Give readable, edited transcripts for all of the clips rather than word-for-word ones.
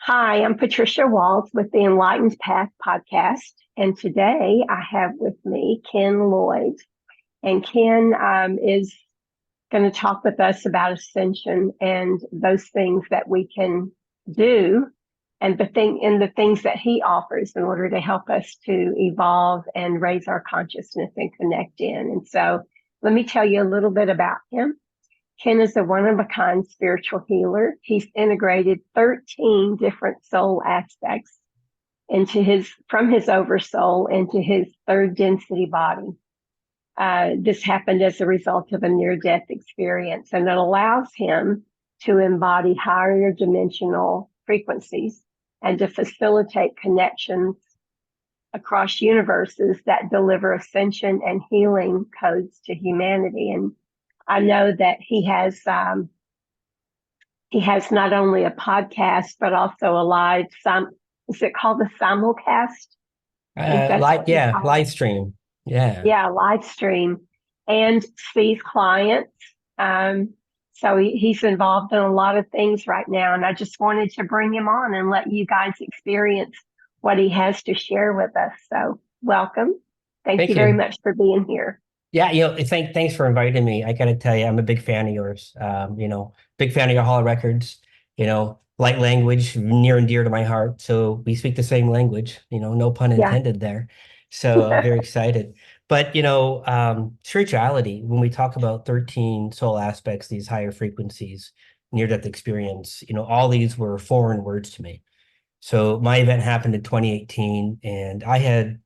Hi, I'm Patricia Walls with the Enlightened Path podcast. And today I have with me Ken Lloyd. And Ken is going to talk with us about ascension and those things that we can do and the things that he offers in order to help us to evolve and raise our consciousness and connect in. And so let me tell you a little bit about him. Ken is a one of a kind spiritual healer. He's integrated 13 different soul aspects from his oversoul into his third density body. This happened as a result of a near death experience, and it allows him to embody higher dimensional frequencies and to facilitate connections across universes that deliver ascension and healing codes to humanity. And I know that he has not only a podcast but also a live is it called a simulcast? I think that's Live, what he yeah, calls live stream. Yeah. it. Yeah, live stream and sees clients. So he's involved in a lot of things right now, and I just wanted to bring him on and let you guys experience what he has to share with us. So welcome. Thank you Thank very you. much for being here. Yeah, thanks for inviting me. I gotta tell you, I'm a big fan of yours. Big fan of your Hall of Records, light language, near and dear to my heart. So we speak the same language, no pun Yeah. intended there. So I'm very excited. But spirituality, when we talk about 13 soul aspects, these higher frequencies, near-death experience, all these were foreign words to me. So my event happened in 2018, and I had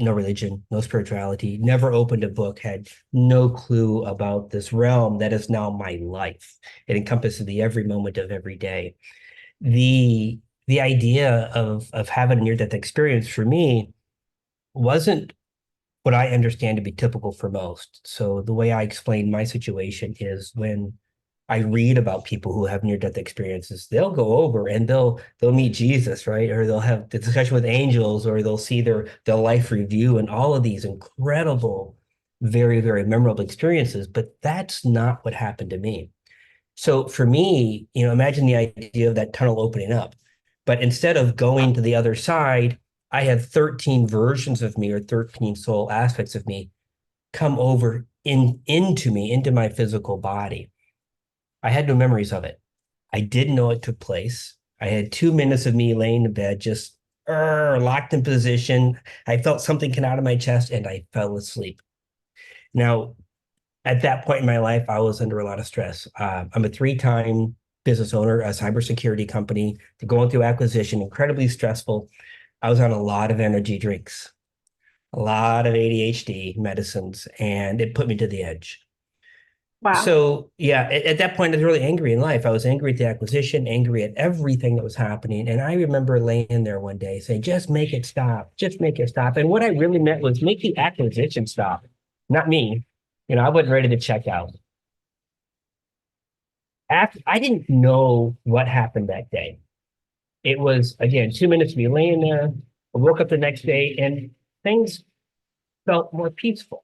no religion, no spirituality, never opened a book, had no clue about this realm that is now my life. It encompasses the every moment of every day. The idea of having a near-death experience for me wasn't what I understand to be typical for most. So the way I explain my situation is when I read about people who have near-death experiences, they'll go over and they'll meet Jesus, right? Or they'll have the discussion with angels, or they'll see their life review and all of these incredible, very, very memorable experiences. But that's not what happened to me. So for me, imagine the idea of that tunnel opening up. But instead of going to the other side, I had 13 versions of me or 13 soul aspects of me come over into me, into my physical body. I had no memories of it. I didn't know it took place. I had 2 minutes of me laying in bed, just locked in position. I felt something come out of my chest and I fell asleep. Now, at that point in my life, I was under a lot of stress. I'm a three-time business owner, a cybersecurity company, going through acquisition, incredibly stressful. I was on a lot of energy drinks, a lot of ADHD medicines, and it put me to the edge. Wow. So yeah, at that point, I was really angry in life. I was angry at the acquisition, angry at everything that was happening. And I remember laying there one day saying, just make it stop, just make it stop. And what I really meant was make the acquisition stop, not me. I wasn't ready to check out. I didn't know what happened that day. It was, again, 2 minutes of me laying there. I woke up the next day and things felt more peaceful.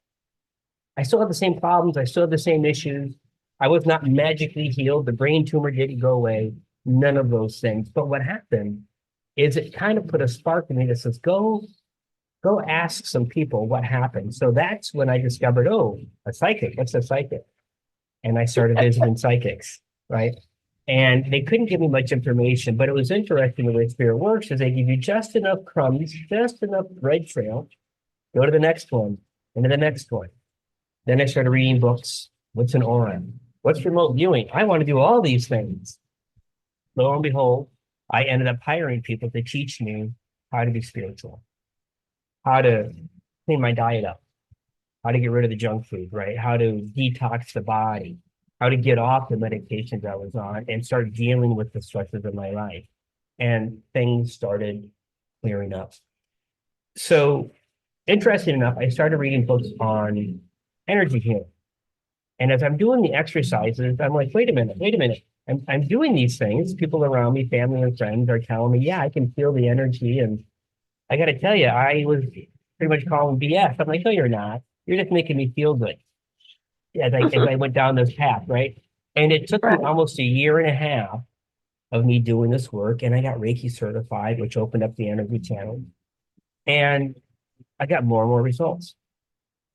I still have the same problems. I still have the same issues. I was not magically healed. The brain tumor didn't go away. None of those things. But what happened is it kind of put a spark in me that says, go ask some people what happened. So that's when I discovered, oh, a psychic. What's a psychic? And I started visiting psychics, right? And they couldn't give me much information, but it was interesting the way spirit works is they give you just enough crumbs, just enough bread trail, go to the next one, and to the next one. Then I started reading books. What's an aura? What's remote viewing? I want to do all these things. Lo and behold, I ended up hiring people to teach me how to be spiritual, how to clean my diet up, how to get rid of the junk food, right? How to detox the body, how to get off the medications I was on and start dealing with the stresses of my life. And things started clearing up. So, interesting enough, I started reading books on energy healing. And as I'm doing the exercises, I'm like, wait a minute, wait a minute. I'm doing these things. People around me, family and friends are telling me, yeah, I can feel the energy. And I got to tell you, I was pretty much calling BS. I'm like, no, you're not. You're just making me feel good as I went down this path, right? And it took me Right. almost a year and a half of me doing this work, and I got Reiki certified, which opened up the energy channel, and I got more and more results.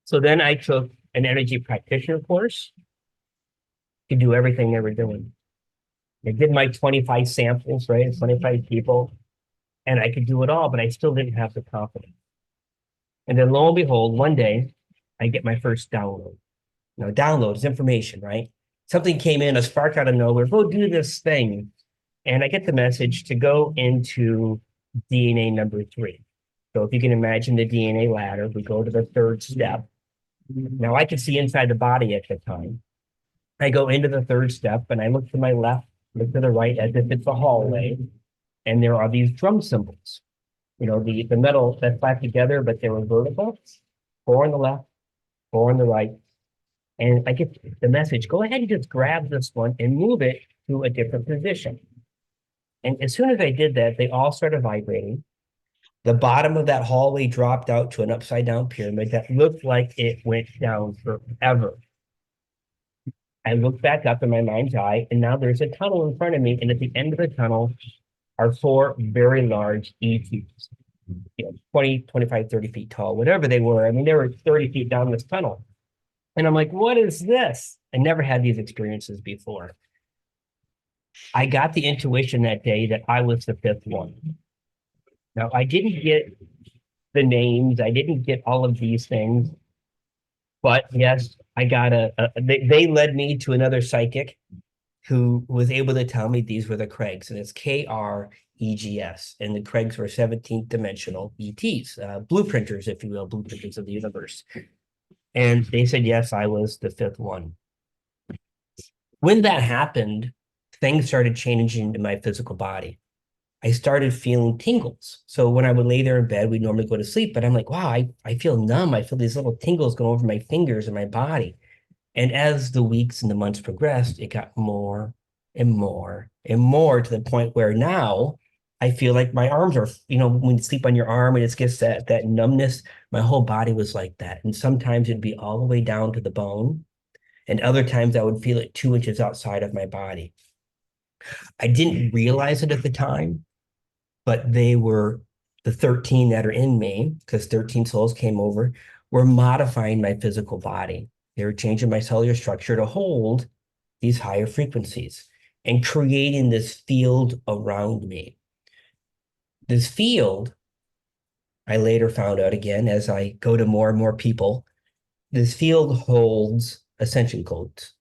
So then I took an energy practitioner course to do everything they were doing. I did my 25 samples, right? 25 people, and I could do it all, but I still didn't have the confidence. And then lo and behold, one day I get my first download. Now, download is information, right? Something came in, a spark out of nowhere, go do this thing. And I get the message to go into DNA number 3. So if you can imagine the DNA ladder, we go to the third step. Now I could see inside the body at the time. I go into the third step and I look to my left, look to the right as if it's a hallway. And there are these drum cymbals. The metal that's slapped together, but they were vertical. 4 on the left, 4 on the right. And I get the message, go ahead and just grab this one and move it to a different position. And as soon as I did that, they all started vibrating. The bottom of that hallway dropped out to an upside down pyramid that looked like it went down forever. I looked back up in my mind's eye, and now there's a tunnel in front of me. And at the end of the tunnel are 4 very large ETs, 20, 25, 30 feet tall, whatever they were. I mean, they were 30 feet down this tunnel. And I'm like, what is this? I never had these experiences before. I got the intuition that day that I was the 5th one. Now, I didn't get the names. I didn't get all of these things. But yes, I got they led me to another psychic who was able to tell me these were the Craigs, and it's KREGS. And the Craigs were 17th dimensional ETs, blueprinters, if you will, blueprinters of the universe. And they said, yes, I was the 5th one. When that happened, things started changing in my physical body. I started feeling tingles. So when I would lay there in bed, we'd normally go to sleep, but I'm like, wow, I feel numb. I feel these little tingles going over my fingers and my body. And as the weeks and the months progressed, it got more and more and more to the point where now I feel like my arms are, when you sleep on your arm and it gets that numbness, my whole body was like that. And sometimes it'd be all the way down to the bone. And other times I would feel it 2 inches outside of my body. I didn't realize it at the time, but they were the 13 that are in me, because 13 souls came over, were modifying my physical body. They were changing my cellular structure to hold these higher frequencies and creating this field around me. This field, I later found out again as I go to more and more people, this field holds ascension codes.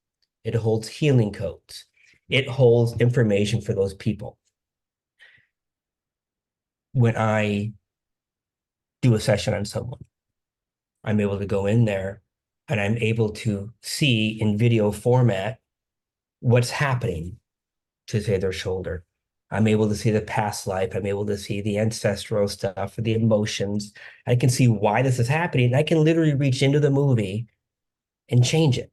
It holds healing codes. It holds information for those people. When I do a session on someone, I'm able to go in there and I'm able to see in video format what's happening to, say, their shoulder. I'm able to see the past life. I'm able to see the ancestral stuff, the emotions. I can see why this is happening. I can literally reach into the movie and change it,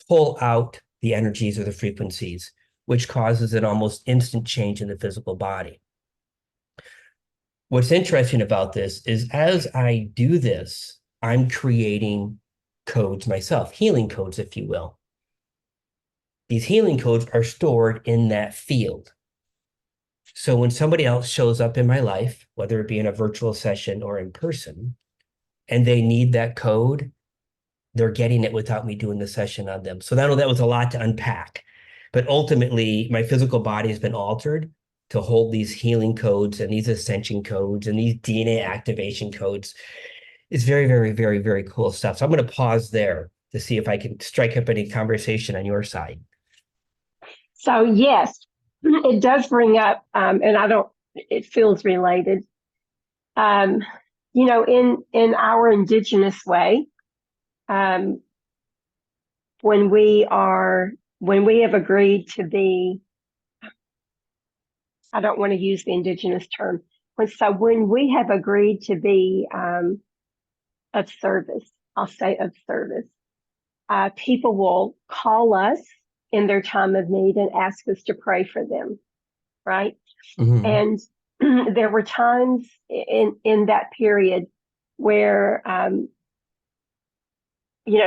pull out the energies or the frequencies, which causes an almost instant change in the physical body. What's interesting about this is as I do this, I'm creating codes myself, healing codes, if you will. These healing codes are stored in that field. So when somebody else shows up in my life, whether it be in a virtual session or in person, and they need that code, they're getting it without me doing the session on them. So I know that was a lot to unpack, but ultimately my physical body has been altered to hold these healing codes and these ascension codes and these DNA activation codes. It's very, very, very, very cool stuff. So I'm going to pause there to see if I can strike up any conversation on your side. So yes, it does bring up, and it feels related. In our indigenous way, when we have agreed to be, I don't want to use the indigenous term. When we have agreed to be of service, I'll say of service, people will call us in their time of need and ask us to pray for them, right? Mm-hmm. And there were times in that period where,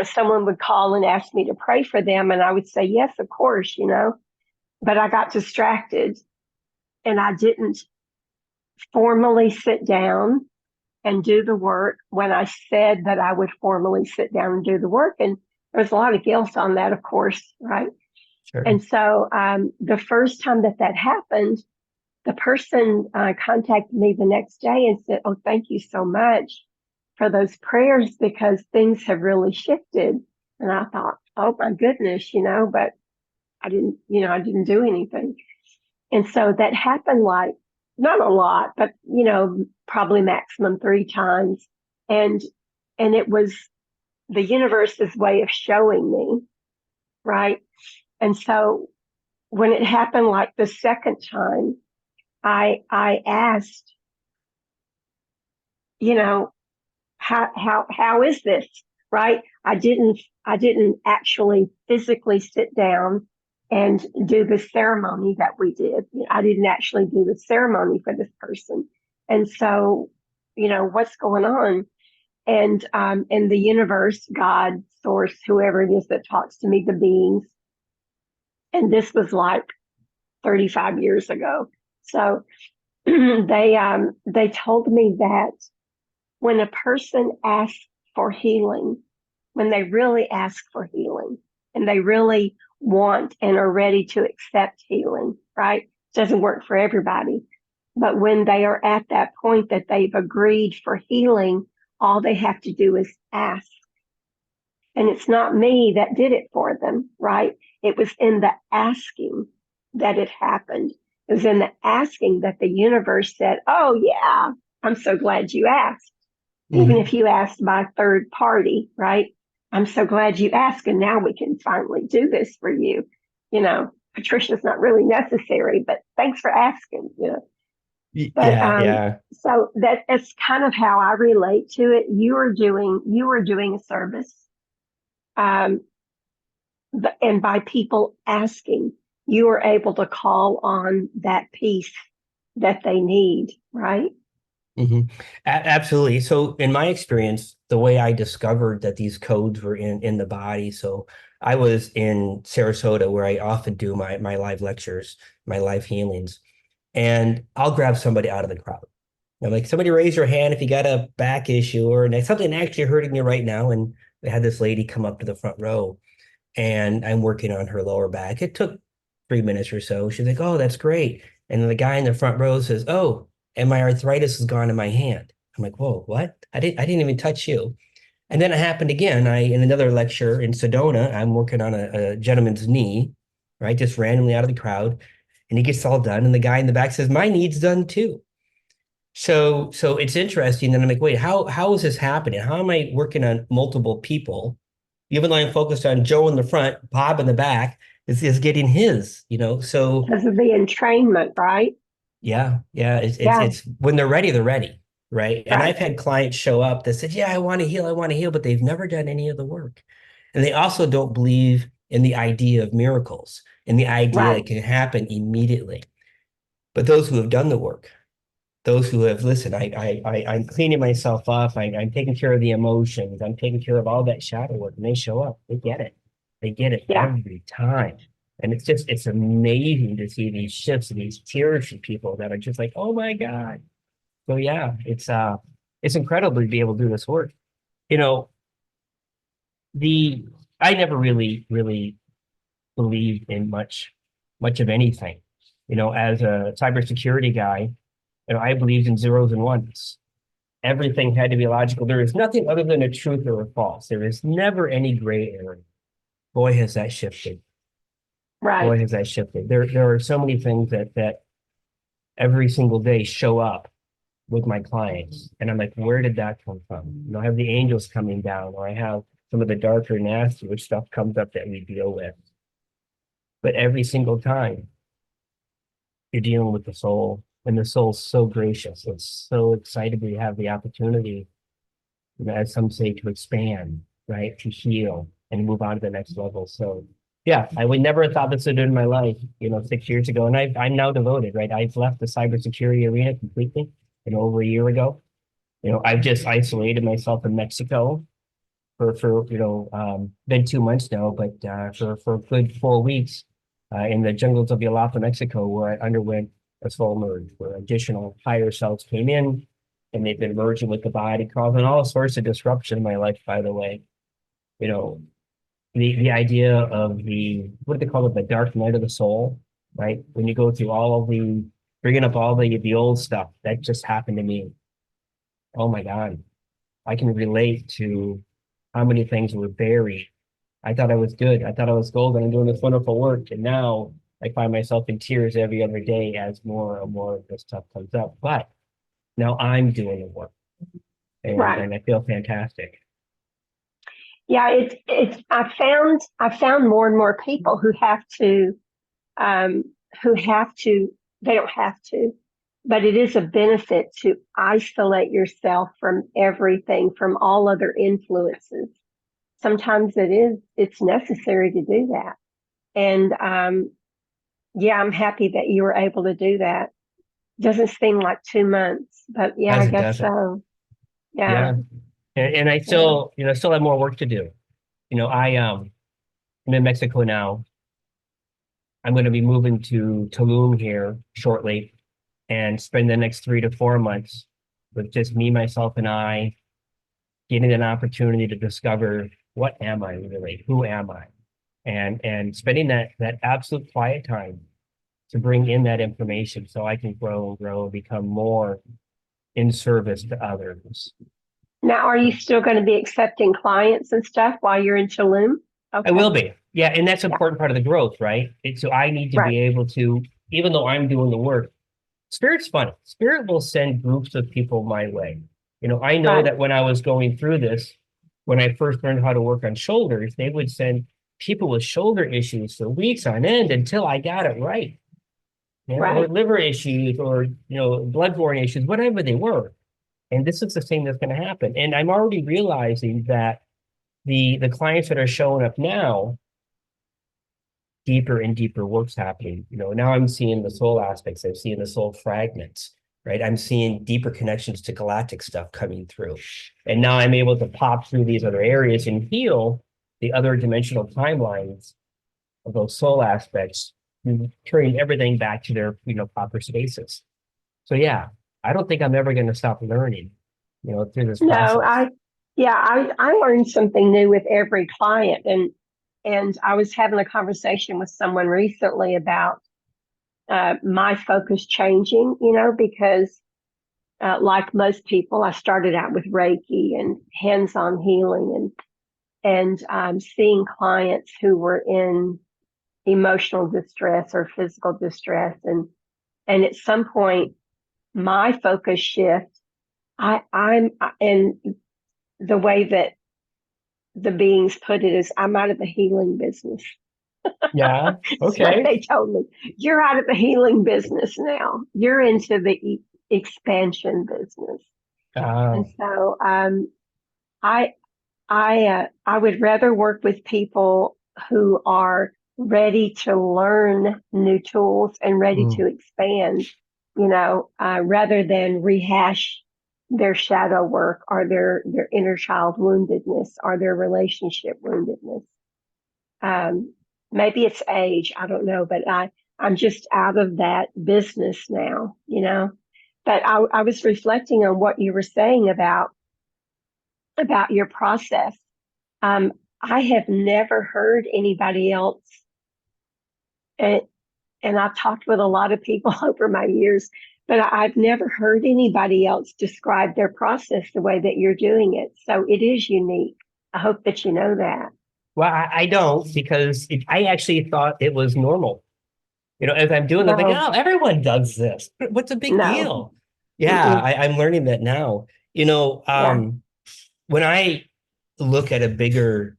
someone would call and ask me to pray for them. And I would say, yes, of course, but I got distracted and I didn't formally sit down and do the work when I said that I would formally sit down and do the work. And there was a lot of guilt on that, of course, right? Sure. And so the first time that happened, the person contacted me the next day and said, "Oh, thank you so much for those prayers because things have really shifted." And I thought, "Oh my goodness, but I didn't do anything." And so that happened like not a lot, but probably maximum 3 times. And it was the universe's way of showing me, right? And so when it happened like the second time, I asked, how is this? Right? I didn't actually physically sit down and do the ceremony that we did. I didn't actually do the ceremony for this person. And so, what's going on? And in the universe, God, source, whoever it is that talks to me, the beings, and this was like 35 years ago. So they told me that when a person asks for healing, when they really ask for healing and they really want and are ready to accept healing, right? It doesn't work for everybody. But when they are at that point that they've agreed for healing, all they have to do is ask. And it's not me that did it for them, right? It was in the asking that it happened. It was in the asking that the universe said, "Oh, yeah, I'm so glad you asked." Even if you asked by third party, right? "I'm so glad you asked, and now we can finally do this for you. Patricia's not really necessary, but thanks for asking, But Yeah, yeah. so that's kind of how I relate to it. You are doing a service, um, and by people asking, you are able to call on that peace that they need, right? hmm Absolutely. So in my experience, the way I discovered that these codes were in the body, so I was in Sarasota where I often do my live lectures, my live healings, and I'll grab somebody out of the crowd. I'm like, somebody raise your hand if you got a back issue or something actually hurting you right now. And we had this lady come up to the front row and I'm working on her lower back. It took 3 minutes or so. She's like, "Oh, that's great." And then the guy in the front row says, "Oh, and my arthritis is gone in my hand." I'm like, "Whoa, what? I didn't even touch you." And then it happened again. In another lecture in Sedona, I'm working on a gentleman's knee, right? Just randomly out of the crowd. And he gets all done. And the guy in the back says, "My knee's done too." So it's interesting. Then I'm like, wait, how is this happening? How am I working on multiple people? Even though I'm focused on Joe in the front, Bob in the back is getting his. So Because of the entrainment, right? yeah, it's it's Yeah, it's when they're ready, right? And right, I've had clients show up that said, "Yeah, I want to heal," but they've never done any of the work. And they also don't believe in the idea of miracles and the idea right. it can happen immediately. But those who have done the work, those who have listened, I'm cleaning myself up. I'm taking care of the emotions. I'm taking care of all that shadow work, and they show up. They get it. They get it Yeah, every time. And it's amazing to see these shifts and these tears from people that are just like, "Oh my God." So yeah, it's incredible to be able to do this work. You know, the I never really believed in much of anything. As a cybersecurity guy, I believed in zeros and ones. Everything had to be logical. There is nothing other than a truth or a false. There is never any gray area. Boy, has that shifted. right. Boy, has that shifted. There are so many things that every single day show up with my clients. And I'm like, where did that come from? I have the angels coming down, or I have some of the darker, nastier stuff comes up that we deal with. But every single time you're dealing with the soul, and the soul's so gracious. It's so excited to have the opportunity, as some say, to expand, right? To heal and move on to the next level. So yeah, I would never have thought this would do in my life, 6 years ago. And I'm now devoted, right? I've left the cybersecurity arena completely, over a year ago. I've just isolated myself in Mexico for been 2 months now, but for a good 4 weeks. in the jungles of Yalapa, Mexico, where I underwent a soul merge, where additional higher selves came in, and they've been merging with the body, causing all sorts of disruption in my life, by the way. You know, the idea of what do they call it, the dark night of the soul, right? When you go through all of bringing up all the old stuff, that just happened to me. Oh my God. I can relate to how many things were buried. I thought I was good. I thought I was golden and doing this wonderful work. And now I find myself in tears every other day as more and more of this stuff comes up. But now I'm doing the work, Right. and I feel fantastic. Yeah, I found more and more people um, they don't have to, but it is a benefit to isolate yourself from everything, from all other influences. Sometimes it's necessary to do that. And yeah, I'm happy that you were able to do that. Doesn't seem like 2 months, but yeah, I As it guess doesn't. so. Yeah, Yeah. And I yeah. still have more work to do. I'm in Mexico now. I'm going to be moving to Tulum here shortly and spend the next 3 to 4 months with just me, myself, and I, getting an opportunity to discover what am I really? Who am I? And spending that absolute quiet time to bring in that information so I can grow and grow and become more in service to others. Now, are you still going to be accepting clients and stuff while you're in Tulum? I Okay. will be. Yeah, and that's an Yeah. important part of the growth, right? So I need to Right. be able to, even though I'm doing the work, Spirit's funny. Spirit will send groups of people my way. I know Right. that when I was going through this, when I first learned how to work on shoulders, they would send people with shoulder issues for weeks on end until I got it right. Or Right. liver issues or bloodborne issues, whatever they were. And this is the thing that's going to happen. And I'm already realizing that the clients that are showing up now, deeper and deeper work's happening. Now I'm seeing the soul aspects, I'm seeing the soul fragments, right? I'm seeing deeper connections to galactic stuff coming through. And now I'm able to pop through these other areas and heal the other dimensional timelines of those soul aspects, turning everything back to their, proper spaces. So yeah, I don't think I'm ever going to stop learning, through this No, process. yeah, I learned something new with every client. And I was having a conversation with someone recently about my focus changing, because like most people, I started out with Reiki and hands-on healing and seeing clients who were in emotional distress or physical distress. And at some point, my focus shift, I'm and the way that the beings put it is I'm out of the healing business. Yeah. That's what Okay. they told me. You're out of the healing business now. You're into the expansion business. Uh, And so I I would rather work with people who are ready to learn new tools and ready to mm, expand, rather than rehash their shadow work or their inner child woundedness or their relationship woundedness. Um, Maybe it's age, I don't know, but I'm just out of that business now. But I was reflecting on what you were saying about your process. Um, I have never heard anybody else, and, and I've talked with a lot of people over my years, but I've never heard anybody else describe their process the way that you're doing it. So it is unique. I hope that you know that. well, I don't because I actually thought it was normal. As I'm doing, I'm like, No, oh, everyone does this. What's a big no. deal? Yeah, Mm-mm. I'm learning that now. Yeah, When I look at a bigger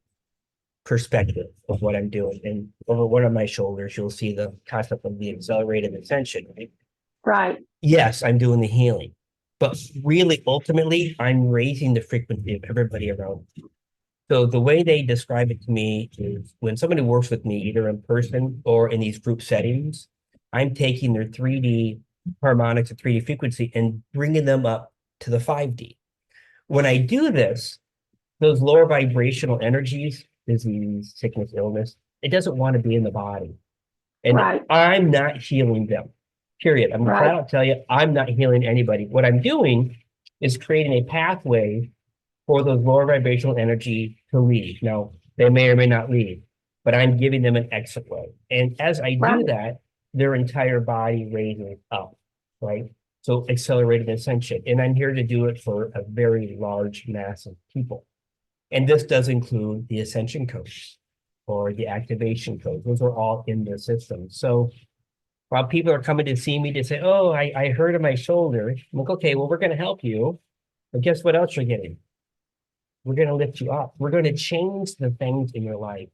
perspective of what I'm doing, and over one of my shoulders, you'll see the concept of the accelerated ascension, right? right. Yes, I'm doing the healing, but really, ultimately, I'm raising the frequency of everybody around me. So the way they describe it to me is when somebody works with me, either in person or in these group settings, I'm taking their 3D harmonics and 3D frequency and bringing them up to the 5D. When I do this, those lower vibrational energies, disease, sickness, illness, it doesn't want to be in the body. And Right. I'm not healing them, period. I'm gonna flat Right. out tell you, I'm not healing anybody. What I'm doing is creating a pathway for those lower vibrational energy to leave. Now, they may or may not leave, but I'm giving them an exit way. And as I do Right. that, their entire body raises up, right? So accelerated ascension. And I'm here to do it for a very large mass of people. And this does include the ascension codes or the activation codes. Those are all in the system. So while people are coming to see me to say, oh, I hurt in my shoulder, I'm like, okay, well, we're going to help you. But guess what else you're getting? We're going to lift you up. We're going to change the things in your life.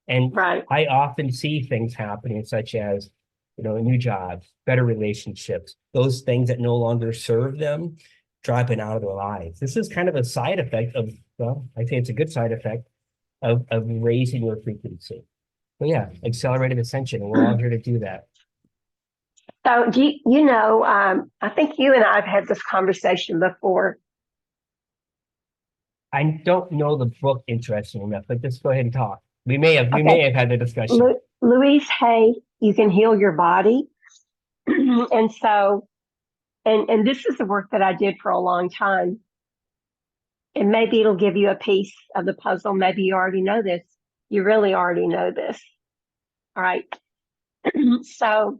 And Right. I often see things happening, such as, new jobs, better relationships, those things that no longer serve them, dropping out of their lives. This is kind of a side effect of, well, I say it's a good side effect of raising your frequency. But yeah, accelerated ascension, and we're all here to do that. So, I think you and I have had this conversation before. I don't know the book interesting enough, but just go ahead and talk. We may Okay. have had the discussion. Louise Hay, You Can Heal Your Body. And so, and this is the work that I did for a long time. And maybe it'll give you a piece of the puzzle. Maybe you already know this. You really already know this. All right. So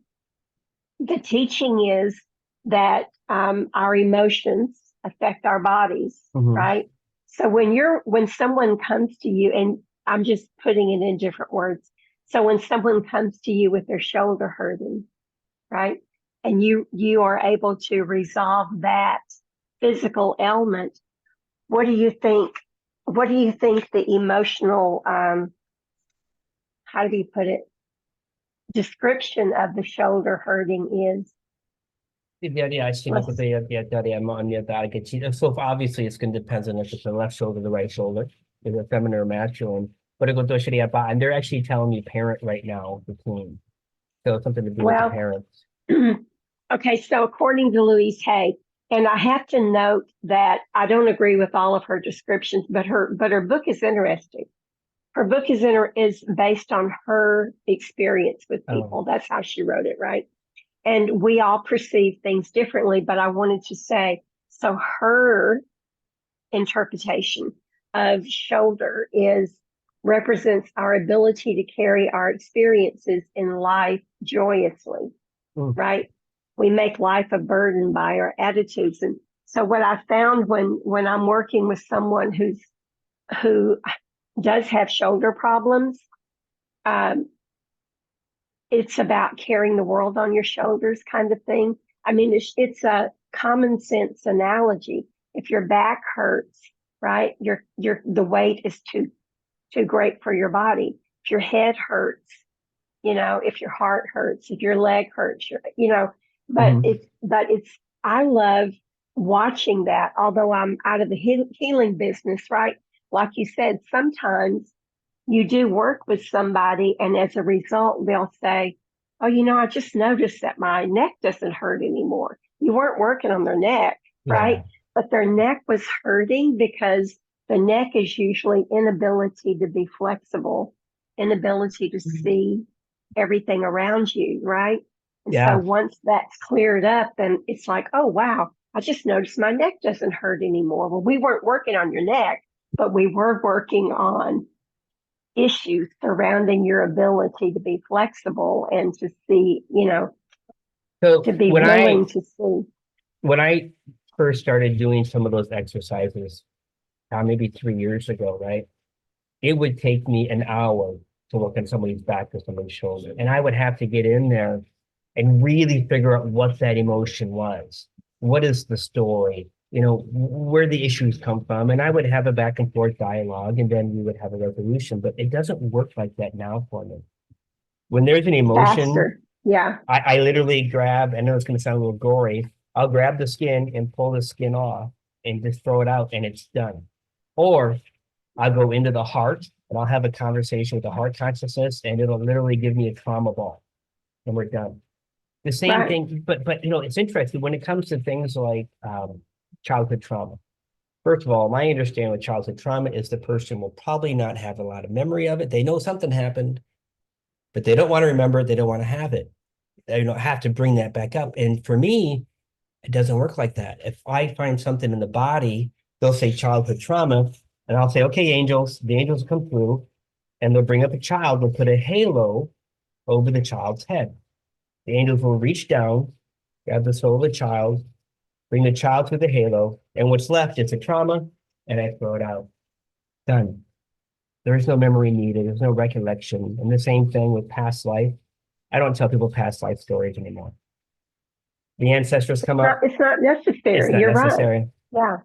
the teaching is that our emotions affect our bodies, right? So when someone comes to you, and I'm just putting it in different words. So when someone comes to you with their shoulder hurting, right? And you are able to resolve that physical ailment, what do you think? What do you think the emotional, how do you put it, description of the shoulder hurting is? So obviously it's going to depend on if it's the left shoulder, the right shoulder, is it feminine or masculine. And they're actually telling me parent right now between. So it's something to do with the Well, parents. okay, so according to Louise Hay, and I have to note that I don't agree with all of her descriptions, but her book is interesting. Her book is based on her experience with people. That's how she wrote it, right? And we all perceive things differently, but I wanted to say, so her interpretation of shoulder represents our ability to carry our experiences in life joyously, right? We make life a burden by our attitudes. And so what I found when I'm working with someone who does have shoulder problems, it's about carrying the world on your shoulders kind of thing. I mean, it's a common sense analogy. If your back hurts, right, the weight is too great for your body. If your head hurts, if your heart hurts, if your leg hurts, but I love watching that, although I'm out of the healing business, right? Like you said, sometimes you do work with somebody, and as a result, they'll say, oh, I just noticed that my neck doesn't hurt anymore. You weren't working on their neck, right? Yeah. But their neck was hurting because the neck is usually inability to be flexible, inability to see everything around you, right? And so once that's cleared up, then it's like, oh, wow, I just noticed my neck doesn't hurt anymore. Well, we weren't working on your neck, but we were working on issues surrounding your ability to be flexible and to see, So to be willing to see. when I first started doing some of those exercises, maybe 3 years ago, right? It would take me an hour to look on somebody's back or somebody's shoulder. And I would have to get in there and really figure out what that emotion was. What is the story? Where the issues come from. And I would have a back and forth dialogue, and then we would have a resolution. But it doesn't work like that now for me. When there's an emotion, Faster. Yeah. I literally grab, I know it's going to sound a little gory, I'll grab the skin and pull the skin off and just throw it out, and it's done. Or I'll go into the heart and I'll have a conversation with the heart consciousness, and it'll literally give me a trauma ball, and we're done. The same thing, but it's interesting when it comes to things like childhood trauma. First of all, my understanding with childhood trauma is the person will probably not have a lot of memory of it. They know something happened, but they don't want to remember it. They don't want to have it. They don't have to bring that back up. And for me, it doesn't work like that. If I find something in the body, they'll say childhood trauma, and I'll say, okay, angels, the angels come through, and they'll bring up a child, they'll put a halo over the child's head. The angels will reach down, grab the soul of the child, bring the child through the halo, and what's left is a trauma, and I throw it out. Done. There is no memory needed. There's no recollection. And the same thing with past life. I don't tell people past life stories anymore. The ancestors come up. It's not necessary. It's not You're necessary. right.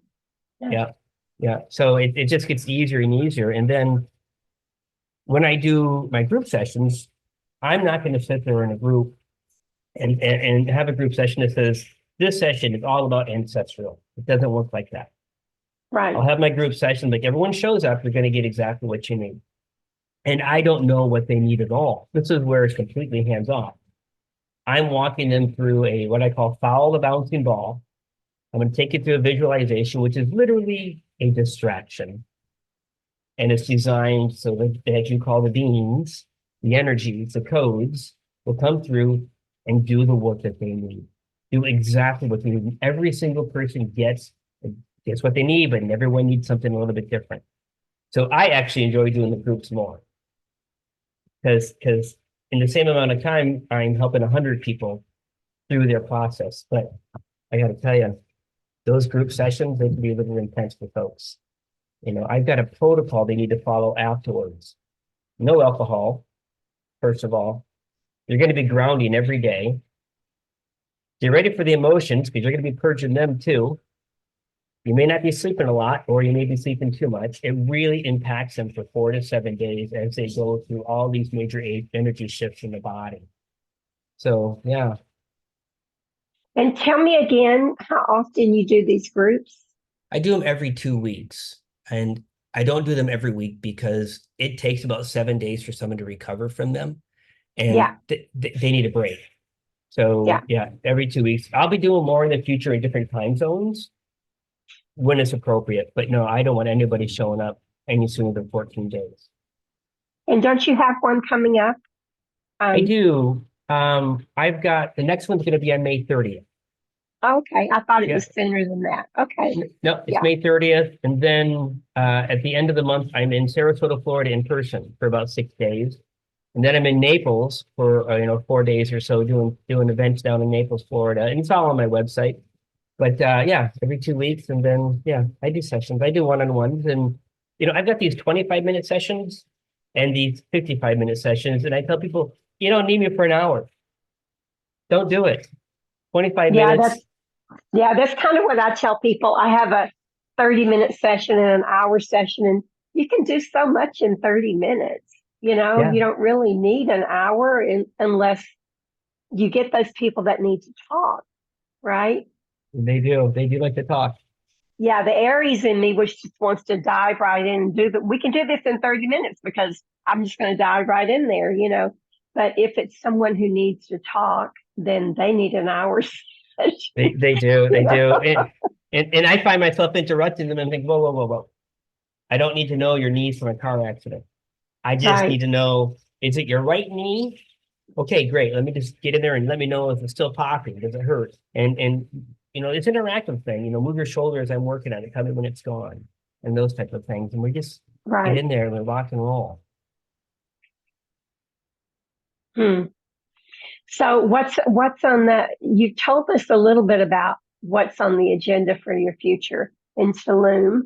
Yeah. Yeah. Yeah. So it just gets easier and easier. And then when I do my group sessions, I'm not going to sit there in a group and have a group session that says, this session is all about ancestral. It doesn't work like that. Right. I'll have my group session, like everyone shows up, you're going to get exactly what you need. And I don't know what they need at all. This is where it's completely hands off. I'm walking them through what I call follow the bouncing ball. I'm going to take you through a visualization, which is literally a distraction. And it's designed so that, as you call the beings, the energies, the codes will come through and do the work that they need. Do exactly what they need. Every single person gets what they need, but everyone needs something a little bit different. So I actually enjoy doing the groups more. Because in the same amount of time, I'm helping 100 people through their process. But I got to tell you, those group sessions, they can be a little intense for folks. You know, I've got a protocol they need to follow afterwards. No alcohol, first of all. You're going to be grounding every day. Get ready for the emotions because you're going to be purging them too. You may not be sleeping a lot, or you may be sleeping too much. It really impacts them for 4 to 7 days as they go through all these major energy shifts in the body. So, yeah. And tell me again how often you do these groups. I do them every 2 weeks. And I don't do them every week because it takes about 7 days for someone to recover from them. And they need a break. So, yeah, every 2 weeks. I'll be doing more in the future in different time zones when it's appropriate. But no, I don't want anybody showing up any sooner than 14 days. And don't you have one coming up? I do. I've got, the next one's going to be on May 30th. Okay, I thought it was sooner than that. Okay. No, it's May 30th. And then at the end of the month, I'm in Sarasota, Florida in person for about 6 days. And then I'm in Naples for 4 days or so doing events down in Naples, Florida. And it's all on my website. But yeah, every 2 weeks. And then, yeah, I do sessions. I do one-on-ones. And, I've got these 25-minute sessions and these 55-minute sessions. And I tell people, you don't need me for an hour. Don't do it. 25 minutes. That's kind of what I tell people. I have a 30-minute session and an hour session, and you can do so much in 30 minutes. You don't really need an hour unless you get those people that need to talk, right? They do. They do like to talk. Yeah, the Aries in me which just wants to dive right in and do that. We can do this in 30 minutes because I'm just going to dive right in there, But if it's someone who needs to talk, then they need an hour session. They do. They do. And I find myself interrupting them and think, whoa. I don't need to know your knees from a car accident. I just need to know, is it your right knee? Okay, great. Let me just get in there and let me know if it's still popping. Does it hurt? And it's an interactive thing. Move your shoulders. I'm working on it. Tell me when it's gone, and those type of things. And we just get in there and we rock and roll. So what's on you told us a little bit about what's on the agenda for your future in Tulum.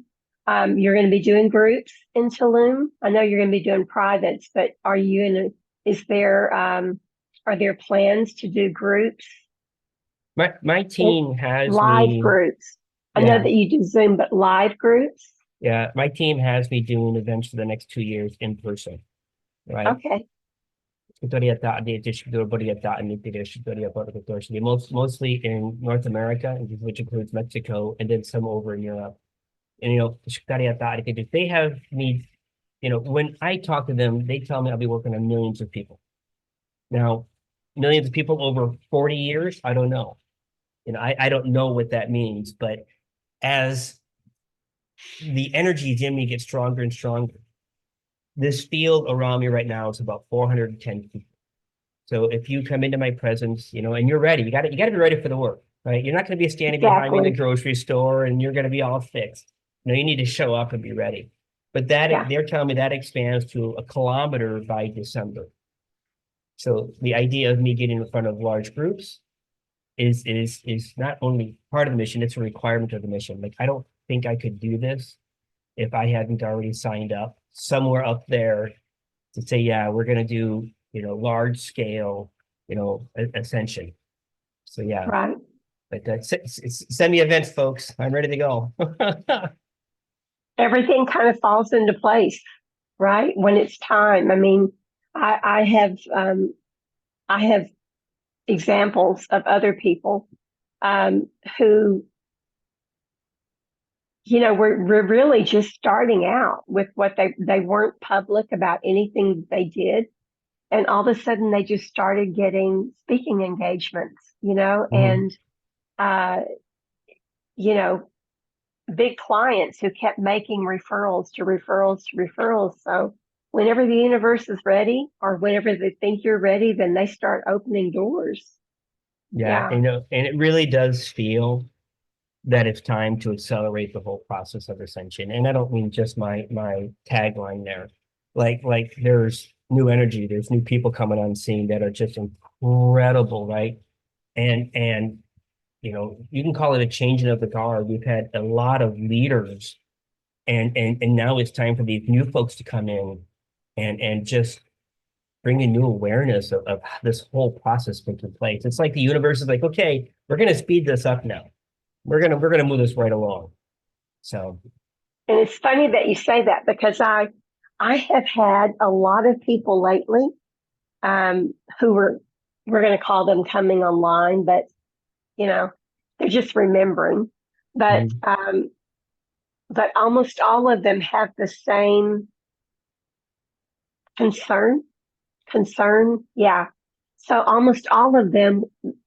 You're going to be doing groups in Tulum. I know you're going to be doing privates, but are there plans to do groups? My team has live groups. I know that you do Zoom, but live groups. Yeah, my team has me doing events for the next 2 years in person. Right. Okay. Mostly in North America, which includes Mexico, and then some over in Europe. And they have me, when I talk to them, they tell me I'll be working on millions of people. Now, millions of people over 40 years, I don't know. I don't know what that means, but as the energies in me get stronger and stronger, this field around me right now is about 410 people. So if you come into my presence, and you're ready, you got to be ready for the work, right? You're not going to be standing behind me in the Exactly. grocery store and you're going to be all fixed. You need to show up and be ready. But that Yeah. they're telling me that expands to a kilometer by December. So the idea of me getting in front of large groups is not only part of the mission, it's a requirement of the mission. Like I don't think I could do this if I hadn't already signed up somewhere up there to say, yeah, we're going to do, large scale, ascension. So yeah, Right. but send me events, folks. I'm ready to go. Everything kind of falls into place, right? When it's time. I mean, I have examples of other people who, we're really just starting out with what they weren't public about anything they did. And all of a sudden they just started getting speaking engagements, Mhm. and, uh, you know, big clients who kept making referrals to referrals to referrals. So whenever the universe is ready or whenever they think you're ready, then they start opening doors. Yeah, Yeah. and it really does feel that it's time to accelerate the whole process of ascension. And I don't mean just my tagline there. Like there's new energy, there's new people coming on scene that are just incredible, right? And you can call it a changing of the guard. We've had a lot of leaders, and now it's time for these new folks to come in and just bring a new awareness of this whole process taking place. It's like the universe is like, okay, we're gonna speed this up now. We're gonna move this right along. So And it's funny that you say that because I have had a lot of people lately who we're going to call them coming online, but you know they're just remembering. But mhm. but almost all of them have the same concern. Concern, yeah. So almost all of them,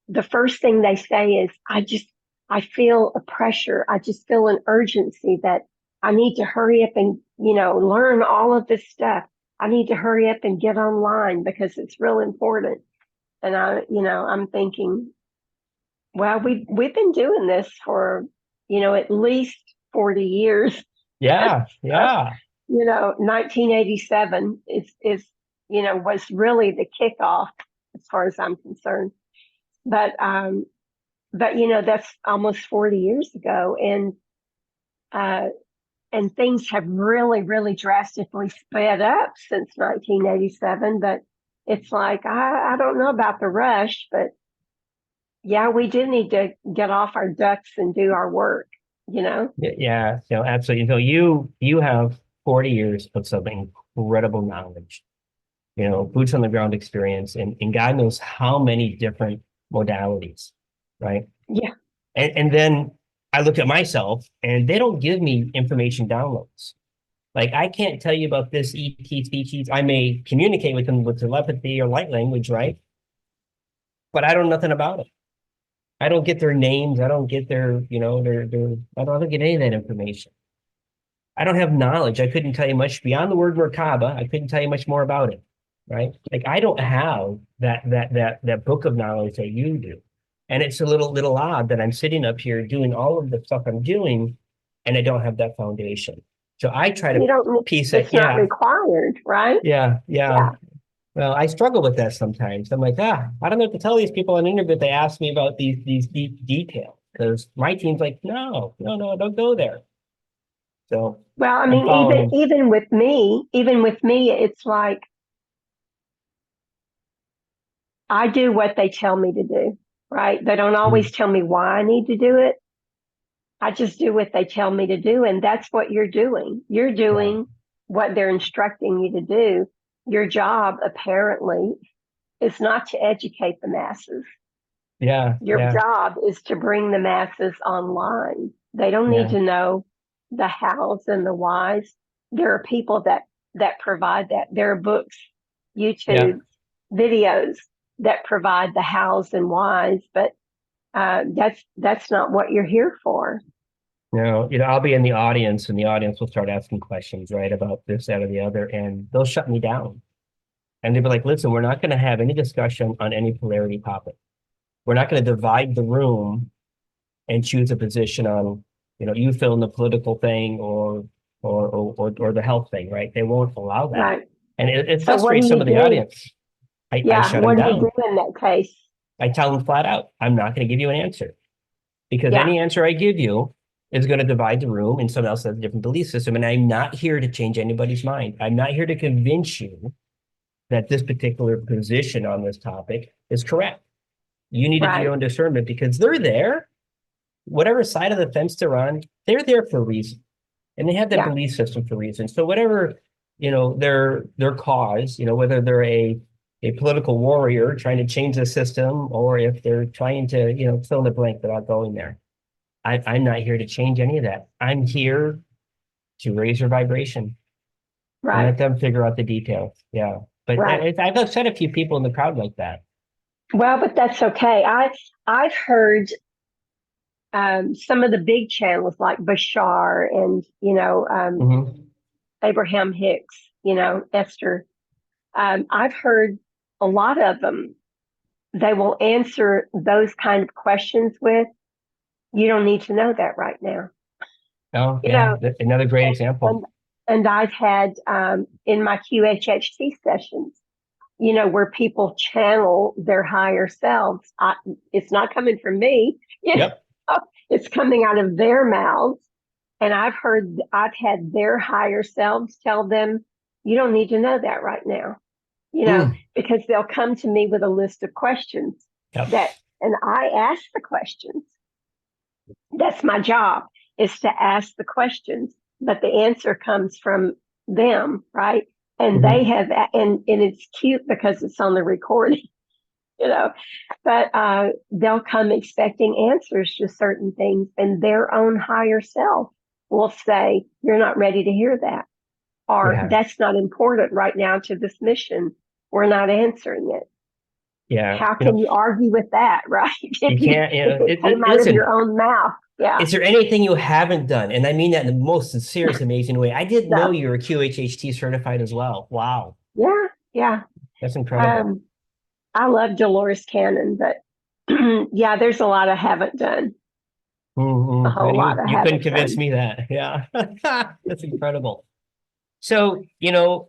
the first thing they say is, I feel a pressure. I just feel an urgency that I need to hurry up and, learn all of this stuff. I need to hurry up and get online because it's real important. And I'm thinking, well, we've been doing this for, at least 40 years. Yeah, So, yeah, 1987 was really the kickoff as far as I'm concerned. But that's almost 40 years ago, uh, and things have really, really drastically sped up since 1987. But it's like I don't know about the rush, but yeah, we do need to get off our ducks and do our work. You know. yeah. Absolutely. So you have 40 years of some incredible knowledge, boots on the ground experience, and God knows how many different modalities, right? Yeah. And then I look at myself and they don't give me information downloads. Like I can't tell you about this ET species. I may communicate with them with telepathy or light language, right? But I don't know nothing about it. I don't get their names. I don't get I don't get any of that information. I don't have knowledge. I couldn't tell you much beyond the word Merkaba. I couldn't tell you much more about it, right? Like I don't have that book of knowledge that you do. And it's a little odd that I'm sitting up here doing all of the stuff I'm doing and I don't have that foundation. So I try to You don't. piece that, It's not yeah, required, right? yeah. Yeah. Well, I struggle with that sometimes. I'm like, I don't know what to tell these people on the internet. They ask me about these deep details because my team's like, no, don't go there. So Well, I I'm mean, even following. even with me, it's like I do what they tell me to do, right? They don't Mm, always tell me why I need to do it. I just do what they tell me to do, and that's what you're doing. You're yeah, doing what they're instructing you to do. Your job, apparently, is not to educate the masses. yeah, Your yeah, job is to bring the masses online. They don't need yeah, to know the hows and the whys. There are people that provide that. There are books, yeah. YouTube, videos that provide the hows and whys, but that's not what you're here for. I'll be in the audience and the audience will start asking questions, right, about this, that, or the other, and they'll shut me down. And they'd be like, listen, we're not going to have any discussion on any polarity topic. We're not going to divide the room and choose a position on, you fill in the political thing or the health thing, right? They won't allow that. Right. And it So what do frustrates some you of the do? audience. I Yeah. shut them What do you down. do in that case? I tell them flat out, I'm not going to give you an answer because Yeah. any answer I give you is going to divide the room and someone else has a different belief system. And I'm not here to change anybody's mind. I'm not here to convince you that this particular position on this topic is correct. You need to do Right. your own discernment because they're there, whatever side of the fence they're on, they're there for a reason. And they have that Yeah. belief system for a reason. So whatever, their cause, whether they're a political warrior trying to change the system, or if they're trying to, fill in the blank without going there. I'm not here to change any of that. I'm here to raise your vibration and let Right. them figure out the details. Yeah. But Right. I've upset a few people in the crowd like that. Well, but that's okay. I've heard some of the big channels like Bashar and Mhm. Abraham Hicks, Esther. I've heard a lot of them. They will answer those kind of questions with, "You don't need to know that right now." Oh, You yeah. know, Another great and example. and I've had in my QHHT sessions, where people channel their higher selves. It's not coming from me. Yep. It's coming out of their mouths. And I've had their higher selves tell them, "You don't need to know that right now," Mm. because they'll come to me with a list of questions Yep. and I ask the questions. That's my job, is to ask the questions, but the answer comes from them, right? And they Mhm. have, and it's cute because it's on the recording, you know, but they'll come expecting answers to certain things, and their own higher self will say, "You're not ready to hear that," or Yeah. "That's not important right now to this mission. We're not answering it." Yeah. How can you argue with that, right? You can't, If it came out of your listen, own mouth. Yeah. is there anything you haven't done? And I mean that in the most sincerest, amazing way. I didn't know So you were QHHT certified as well. Wow. yeah, yeah. That's incredible. Um, I love Dolores Cannon, but yeah, there's a lot I haven't done. A Mhm. whole lot I You couldn't haven't convince done. me that. Yeah. That's incredible. So, anytime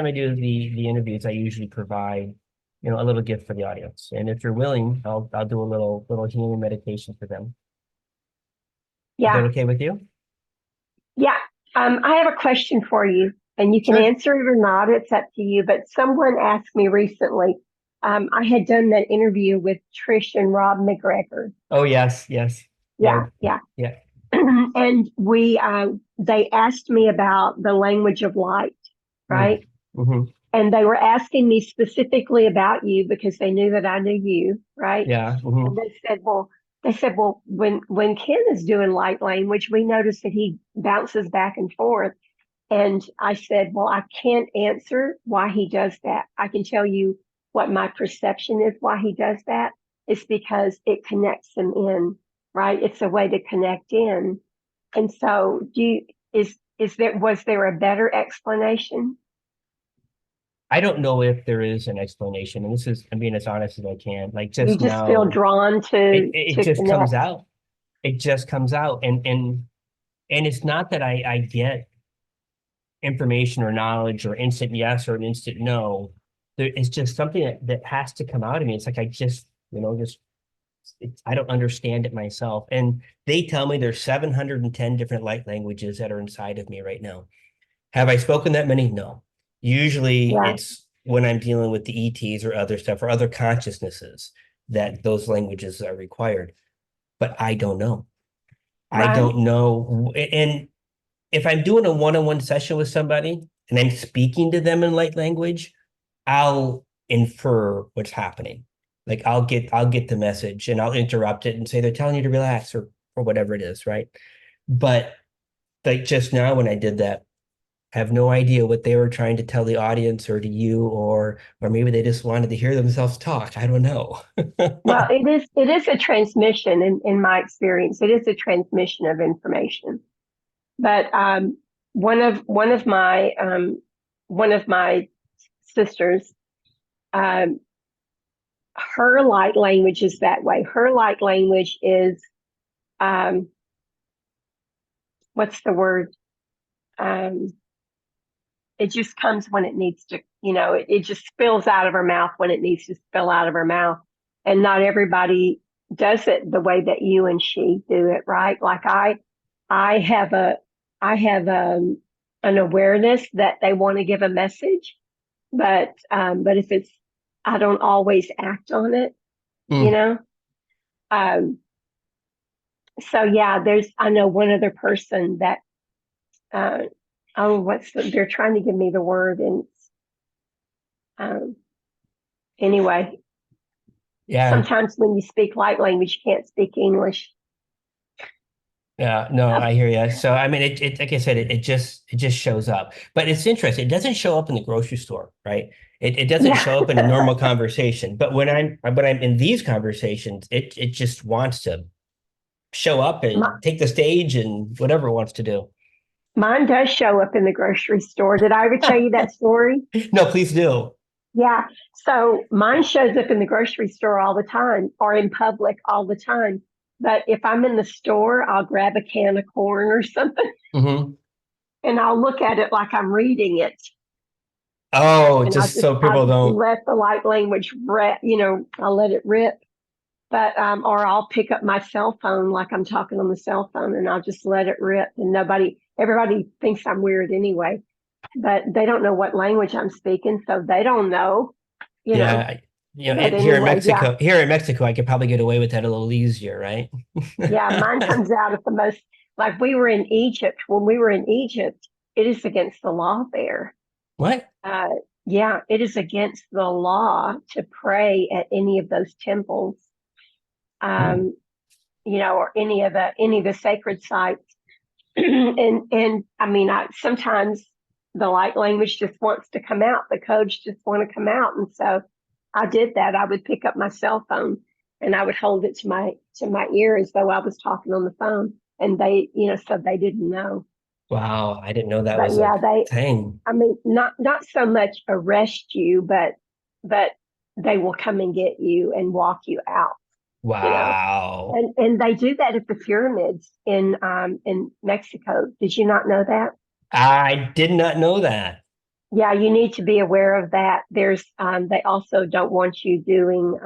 I do the interviews, I usually provide, a little gift for the audience. And if you're willing, I'll do a little healing meditation for them. Is that Yeah, okay with you? yeah. I have a question for you, and you can Sure. answer it or not. It's up to you. But someone asked me recently. I had done that interview with Trish and Rob McGregor. Oh, yes, yes. Yeah, Yeah, yeah. yeah. And they asked me about the language of light, Mm. right? Hmm. And they were asking me specifically about you because they knew that I knew you, right? Yeah. And Hmm. they said, well, when Ken is doing light language, we notice that he bounces back and forth. And I said, well, I can't answer why he does that. I can tell you what my perception is why he does that. It's because it connects him in, right? It's a way to connect in. And so was there a better explanation? I don't know if there is an explanation, and this is, I'm being as honest as I can. Like You just just feel now, drawn it to just comes connect. out. It just comes out, and it's not that I get information or knowledge or instant yes or an instant no. It's just something that has to come out of me. It's like I just, I don't understand it myself. And they tell me there's 710 different light languages that are inside of me right now. Have I spoken that many? No. Usually Yeah, it's when I'm dealing with the ETs or other stuff or other consciousnesses that those languages are required. But I don't know. I right. don't know. And if I'm doing a one-on-one session with somebody and I'm speaking to them in light language, I'll infer what's happening. Like I'll get the message and I'll interrupt it and say they're telling you to relax or whatever it is, right? But like just now when I did that, I have no idea what they were trying to tell the audience or to you, or maybe they just wanted to hear themselves talk. I don't know. Well, it is a transmission in my experience. It is a transmission of information. But one of my one of my sisters, um, her light language is that way. Her light language is, um, what's the word? Um, it just comes when it needs to, it just spills out of her mouth when it needs to spill out of her mouth. And not everybody does it the way that you and she do it, right? Like I have an awareness that they want to give a message, but if it's, I don't always act on it, you Mm. know? Um, so yeah, I know one other person that, uh, they're trying to give me the word and, um, anyway, Yeah. sometimes when you speak light language, you can't speak English. Yeah, no, I hear you. So, I mean, it like I said, it just shows up. But it's interesting. It doesn't show up in the grocery store, right? It doesn't Yeah. show up in a normal conversation. But when I'm in these conversations, it just wants to show up My, and take the stage and whatever it wants to do. Mine does show up in the grocery store. Did I ever tell you that story? No, please do. Yeah. So mine shows up in the grocery store all the time or in public all the time. But if I'm in the store, I'll grab a can of corn or something Hmm. and I'll look at it like I'm reading it. Oh, And just so I'll people just don't. let the light language rip, I'll let it rip. But or I'll pick up my cell phone like I'm talking on the cell phone and I'll just let it rip and everybody thinks I'm weird anyway, but they don't know what language I'm speaking, so they don't know, you know. Yeah, But here in anyway, yeah, Mexico, I could probably get away with that a little easier, right? yeah, mine comes out at the most, like we were in Egypt. When we were in Egypt, it is against the law there. What? Uh, yeah, it is against the law to pray at any of those temples, Hmm. um, or any of the sacred sites. and I mean, sometimes the light language just wants to come out. The codes just want to come out, and so I did that. I would pick up my cell phone and I would hold it to my ear as though I was talking on the phone, and so they didn't know. Wow, I didn't know that But was a yeah, thing. I mean, not so much arrest you, but they will come and get you and walk you out. You know, Wow. and they do that at the pyramids in Mexico. Did you not know that? I did not know that. Yeah, you need to be aware of that. They also don't want you doing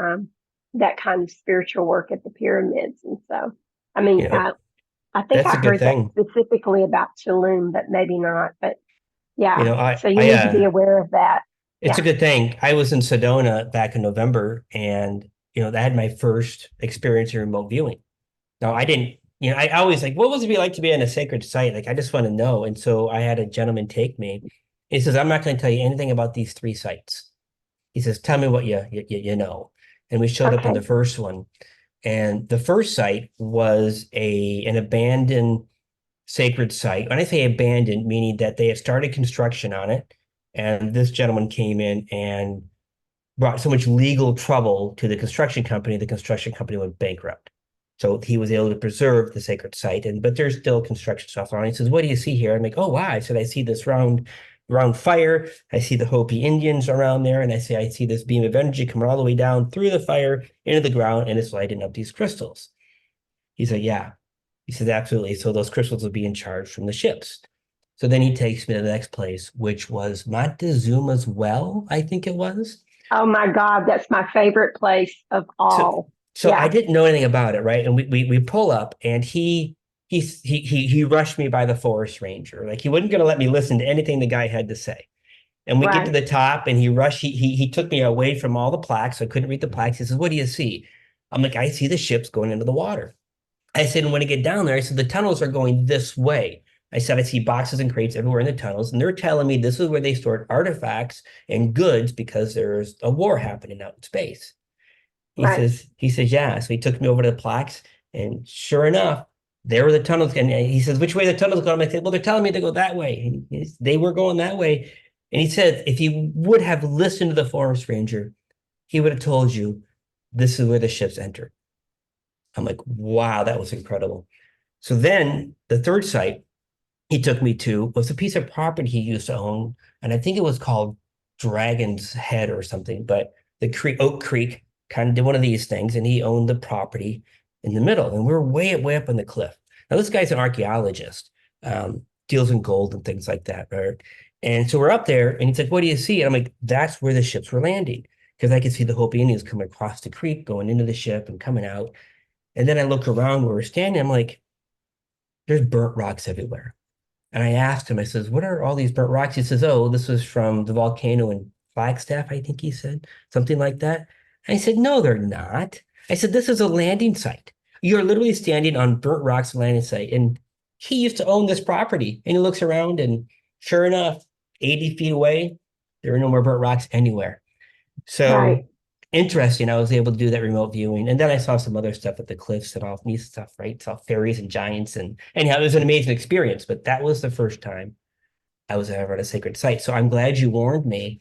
that kind of spiritual work at the pyramids, and so I mean, You know, I think that's I a good heard that thing. specifically about Tulum, but maybe not. But You yeah, know, so you need to be aware of that. it's a Yeah, good thing. I was in Sedona back in November and, I had my first experience in remote viewing. Now, I didn't, I always like, what was it be like to be on a sacred site? Like, I just want to know. And so I had a gentleman take me. He says, I'm not going to tell you anything about these three sites. He says, tell me what you know. And we showed up in okay, the first one. And the first site was an abandoned sacred site. When I say abandoned, meaning that they had started construction on it, and this gentleman came in and brought so much legal trouble to the construction company went bankrupt. So he was able to preserve the sacred site, but there's still construction stuff on it. He says, "What do you see here?" I'm like, "Oh, wow!" I said, "I see this round fire. I see the Hopi Indians around there, and I see this beam of energy coming all the way down through the fire into the ground, and it's lighting up these crystals." He said, "Yeah." He said, "Absolutely." So those crystals will be in charge from the ships. So then he takes me to the next place, which was Montezuma's Well, I think it was. oh my God, that's my favorite place of So all. so I Yeah, didn't know anything about it, right? And we pull up and he rushed me by the forest ranger. Like he wasn't gonna let me listen to anything the guy had to say. And we get to right, the top and he took me away from all the plaques. So I couldn't read the plaques. He says, "What do you see?" I'm like, "I see the ships going into the water." I said, "And when I get down there," I said, "the tunnels are going this way." I said, "I see boxes and crates everywhere in the tunnels, and they're telling me this is where they stored artifacts and goods because there's a war happening out in space." right, He says, "Yeah." So he took me over to the plaques, and sure enough, there were the tunnels. And he says, "Which way the tunnels go?" I said, "Well, they're telling me to go that way." And they were going that way. And he said, if he would have listened to the forest ranger, he would have told you this is where the ships entered. I'm like, wow, that was incredible. So then the third site he took me to was a piece of property he used to own, and I think it was called Dragon's Head or something. But the Creek Oak Creek kind of did one of these things, and he owned the property in the middle, and we are way up on the cliff. Now this guy's an archaeologist, deals in gold and things like that, right? And so we're up there, and he's like, "What do you see?" And I'm like, "That's where the ships were landing." Because I could see the Hopi Indians coming across the creek, going into the ship and coming out. And then I look around where we're standing. I'm like, there's burnt rocks everywhere. And I asked him, I says, what are all these burnt rocks? He says, oh, this was from the volcano in Flagstaff, I think he said, something like that. And I said, no, they're not. I said, this is a landing site. You're literally standing on burnt rocks landing site. And he used to own this property. And he looks around, and sure enough, 80 feet away, there are no more burnt rocks anywhere. Right. So interesting. I was able to do that remote viewing. And then I saw some other stuff at the cliffs and all neat stuff, right? Saw fairies and giants. And anyhow, it was an amazing experience. But that was the first time I was ever at a sacred site. So I'm glad you warned me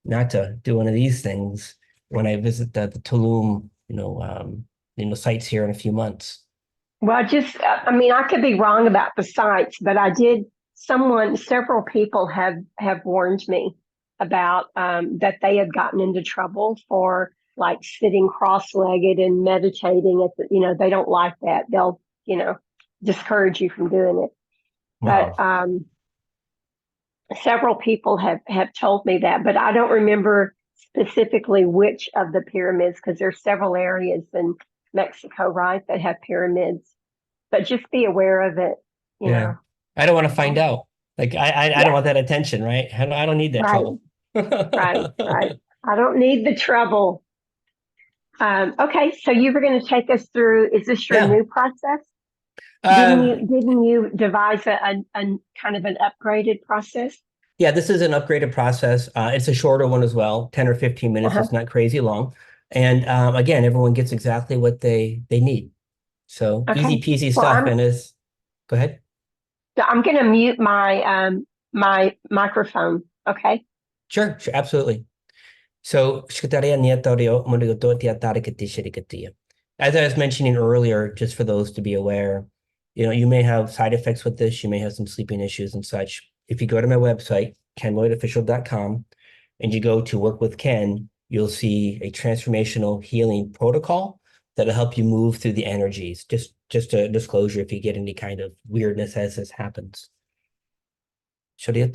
not to do one of these things when I visit the Tulum, sites here in a few months. Well, I mean, I could be wrong about the sites, but several people have warned me about that they had gotten into trouble for like sitting cross-legged and meditating they don't like that. They'll, discourage you from doing it. But Wow. several people have told me that, but I don't remember specifically which of the pyramids because there's several areas in Mexico, right, that have pyramids. But just be aware of it, you Yeah. know. I don't want to find out. Like I don't Yeah, want that attention, right? I don't need that right, trouble. right. I don't need the trouble. Okay, so you were going to take us through. Is this your Yeah. new process? Didn't you Um, didn't you devise a kind of an upgraded process? Yeah, this is an upgraded process. It's a shorter one as well, 10 or 15 minutes. Uh-huh. It's not crazy long. And again, everyone gets exactly what they need. So Okay. easy peasy Well, stuff. And is go ahead. I'm going to mute my microphone. Okay. Sure, absolutely. So as I was mentioning earlier, just for those to be aware, you may have side effects with this. You may have some sleeping issues and such. If you go to my website, kenlloydofficial.com, and you go to work with Ken, you'll see a transformational healing protocol that'll help you move through the energies. Just a disclosure if you get any kind of weirdness as this happens. So please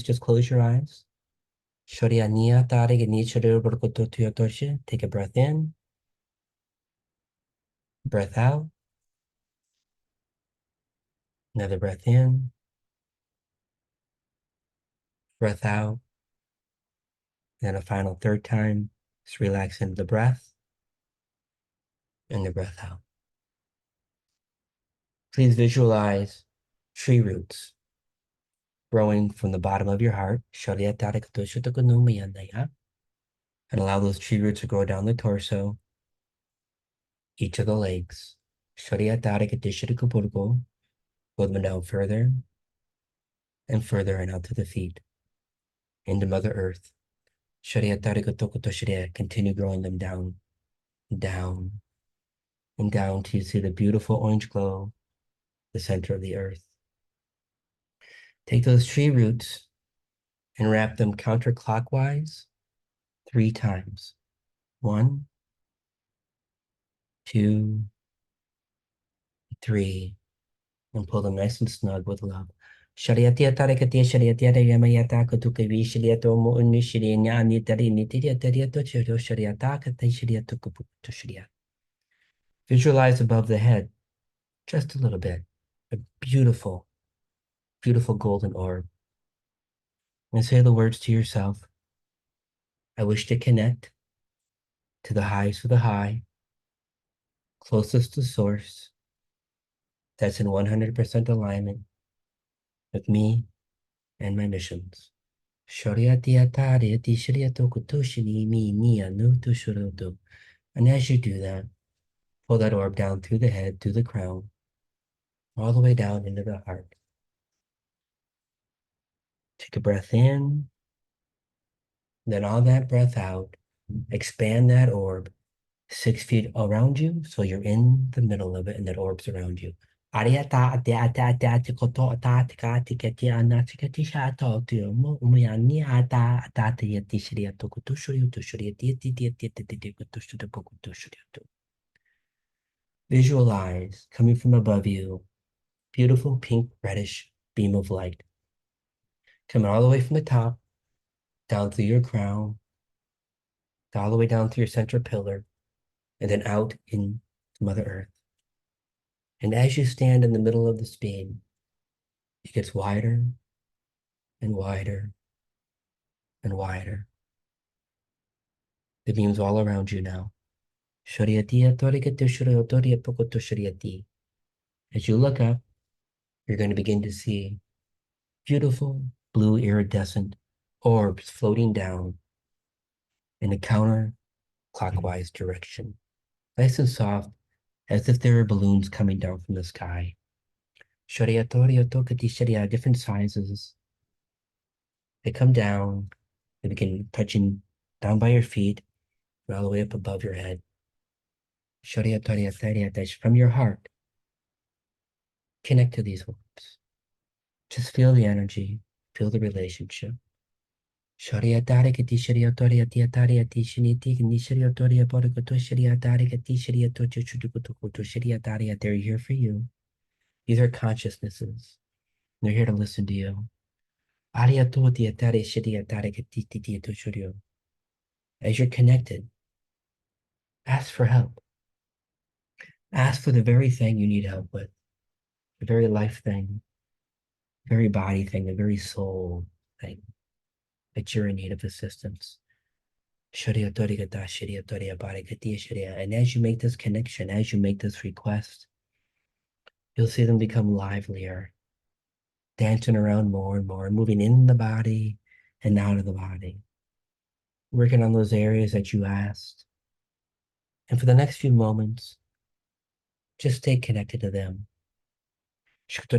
just close your eyes. Take a breath in, breath out, another breath in, breath out, and a final third time. Just relax into the breath and the breath out. Please visualize tree roots growing from the bottom of your heart. And allow those tree roots to grow down the torso, each of the legs. Grow them down further and further and out to the feet, into Mother Earth. Continue growing them down, down, and down till you see the beautiful orange glow, the center of the earth. Take those tree roots and wrap them counterclockwise 3 times. 1, 2, 3, and pull them nice and snug with love. Shariatia tarikatia shariatia yamayata kutukavi shariato mo unni sharianya anitari nitiria tariato chiro shariata kata shariato kuputo sharia. Visualize above the head just a little bit. A beautiful, beautiful golden orb. And say the words to yourself. I wish to connect to the highest of the high, closest to source, that's in 100% alignment with me and my missions. And as you do that, pull that orb down through the head, through the crown, all the way down into the heart. Take a breath in, then on that breath out, expand that orb 6 feet around you, so you're in the middle of it, and that orb's around you. Visualize coming from above you, beautiful pink reddish beam of light coming all the way from the top down through your crown, all the way down through your center pillar, and then out into Mother Earth. And as you stand in the middle of this beam, it gets wider and wider and wider. The beam's all around you now. As you look up, you're going to begin to see beautiful blue iridescent orbs floating down in a counterclockwise direction, nice and soft, as if there were balloons coming down from the sky. Different sizes. They come down, they begin touching down by your feet, all the way up above your head. From your heart, connect to these orbs. Just feel the energy, feel the relationship. They're here for you. These are consciousnesses. They're here to listen to you. As you're connected, ask for help. Ask for the very thing you need help with, the very life thing, the very body thing, the very soul thing that you're in need of assistance. And as you make this connection, as you make this request, you'll see them become livelier, dancing around more and more, moving in the body and out of the body, working on those areas that you asked. And for the next few moments, just stay connected to them. Keep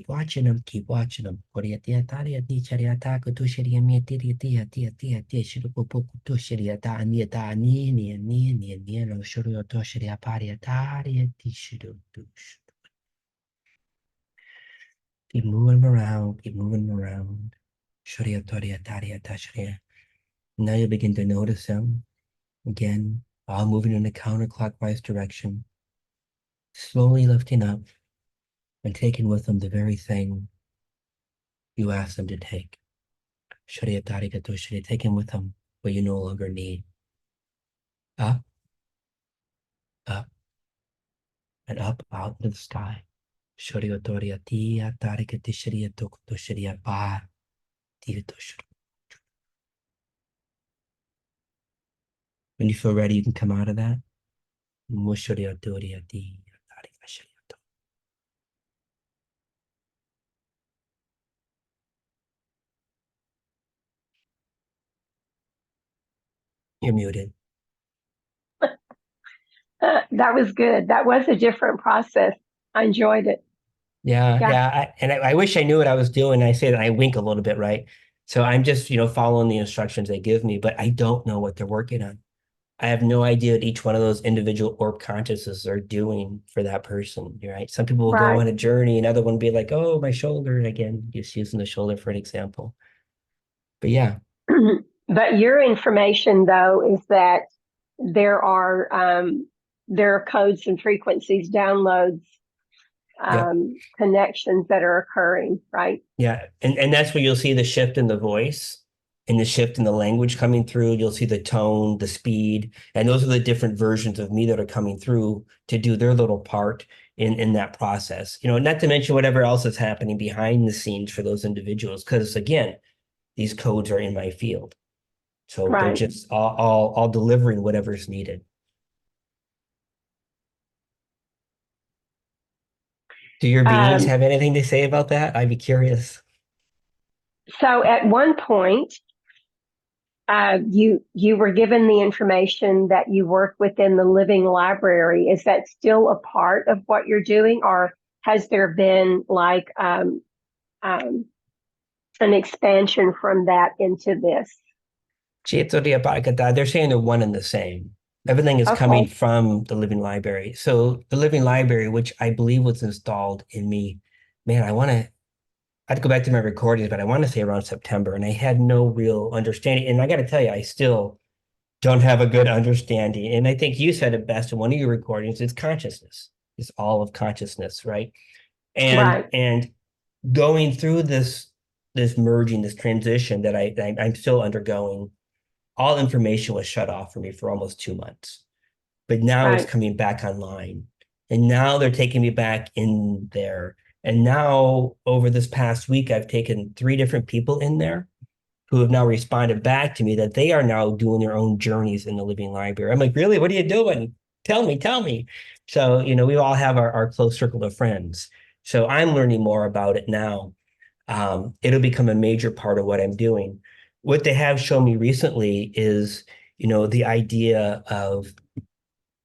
watching them, keep watching them. Keep moving around, keep moving around. Now you begin to notice them again, all moving in a counterclockwise direction, slowly lifting up and taking with them the very thing you asked them to take. Taking with them what you no longer need. Up, up, and up out into the sky. When you feel ready, you can come out of that. You're muted. That was good. That was a different process. I enjoyed it. Yeah. I wish I knew what I was doing. I say that I wink a little bit, right? So I'm just, following the instructions they give me, but I don't know what they're working on. I have no idea what each one of those individual orb consciousnesses are doing for that person, right? Some people will go Right. on a journey, another one be like, oh, my shoulder, again, just using the shoulder for an example. But yeah. But your information, though, is that there are codes and frequencies, downloads, Yep. connections that are occurring, right? Yeah. And that's where you'll see the shift in the voice and the shift in the language coming through. You'll see the tone, the speed, and those are the different versions of me that are coming through to do their little part in that process. Not to mention whatever else is happening behind the scenes for those individuals. Because again, these codes are in my field. So they're Right. just all delivering whatever's needed. Do your beings Um, have anything to say about that? I'd be curious. so at one point, you were given the information that you work within the living library. Is that still a part of what you're doing, or has there been like um, an expansion from that into this? They're saying they're one and the same. Everything is coming Okay. from the living library. So the living library, which I believe was installed in me, man, I'd go back to my recordings, but I want to say around September, and I had no real understanding. And I got to tell you, I still don't have a good understanding. And I think you said it best in one of your recordings, it's consciousness. It's all of consciousness, right? And Right. and going through this merging, this transition that I'm still undergoing, all information was shut off for me for almost 2 months. But now it's Right. coming back online. And now they're taking me back in there. And now over this past week, I've taken 3 different people in there who have now responded back to me that they are now doing their own journeys in the living library. I'm like, really? What are you doing? Tell me, tell me. So, we all have our close circle of friends. So I'm learning more about it now. It'll become a major part of what I'm doing. What they have shown me recently is, the idea of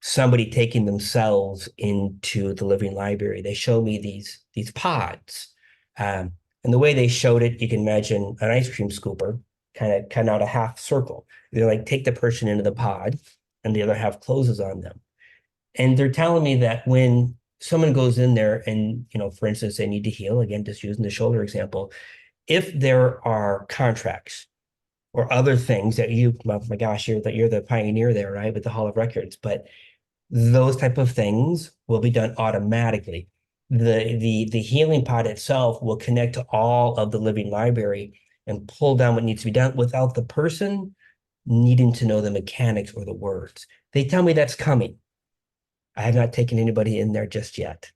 somebody taking themselves into the living library. They show me these pods. And the way they showed it, you can imagine an ice cream scooper kind of out a half circle. They're like, take the person into the pod, and the other half closes on them. And they're telling me that when someone goes in there and, for instance, they need to heal, again, just using the shoulder example, if there are contracts or other things that well, my gosh, you're the pioneer there, right, with the Hall of Records, but those type of things will be done automatically. The healing pod itself will connect to all of the living library and pull down what needs to be done without the person needing to know the mechanics or the words. They tell me that's coming. I have not taken anybody in there just yet.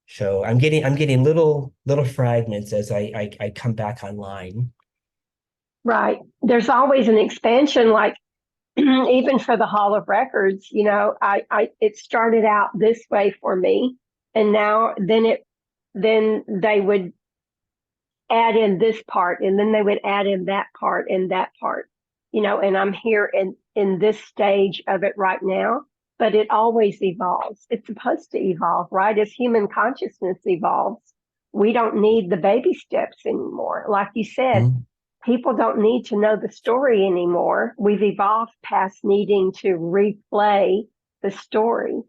So I'm getting little fragments as I come back online. Right. There's always an expansion, like even for the Hall of Records, it started out this way for me, and now then they would add in this part, and then they would add in that part and that part, and I'm here in this stage of it right now, but it always evolves. It's supposed to evolve, right? As human consciousness evolves, we don't need the baby steps anymore. Like you said, Mhm. people don't need to know the story anymore. We've evolved past needing to replay the story.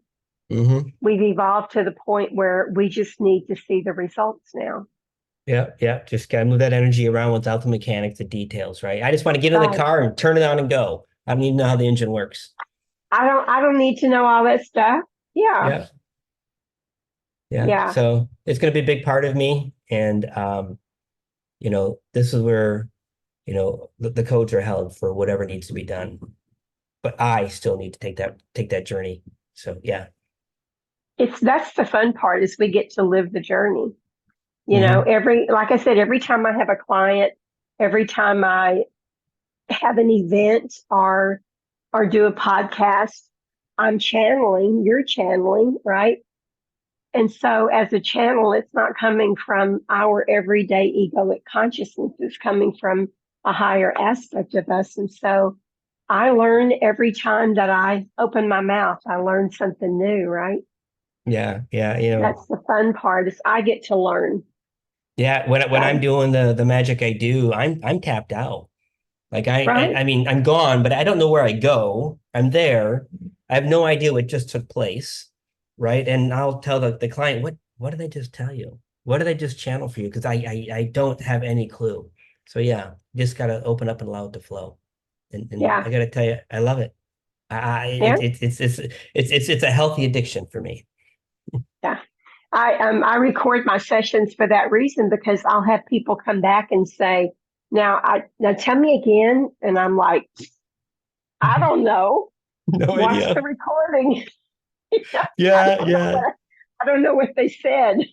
Mhm. We've evolved to the point where we just need to see the results now. Yeah, yeah. Just gotta move that energy around without the mechanics, the details, right? I just want to get in the Right. car and turn it on and go. I don't even know how the engine works. I don't need to know all that stuff. Yeah. Yeah, yeah. Yeah. So it's gonna be a big part of me. And this is where, the codes are held for whatever needs to be done. But I still need to take that journey. So yeah. That's the fun part is we get to live the journey. Hmm. Like I said, every time I have a client, every time I have an event or do a podcast, I'm channeling, you're channeling, right? And so as a channel, it's not coming from our everyday egoic consciousness. It's coming from a higher aspect of us. And so I learn every time that I open my mouth, I learn something new, right? Yeah, yeah. That's the fun part is I get to learn. Yeah. When I'm So, doing the magic I do, I'm tapped out. Like right? I mean, I'm gone, but I don't know where I go. I'm there. I have no idea what just took place, right? And I'll tell the client, what did I just tell you? What did I just channel for you? Because I don't have any clue. So yeah, just gotta open up and allow it to flow. And Yeah. I gotta tell you, I love it. Yeah. It's a healthy addiction for me. Yeah. I record my sessions for that reason because I'll have people come back and say, now tell me again. And I'm like, I don't know. No Watch the idea. recording. Yeah, yeah. I don't know what they said, you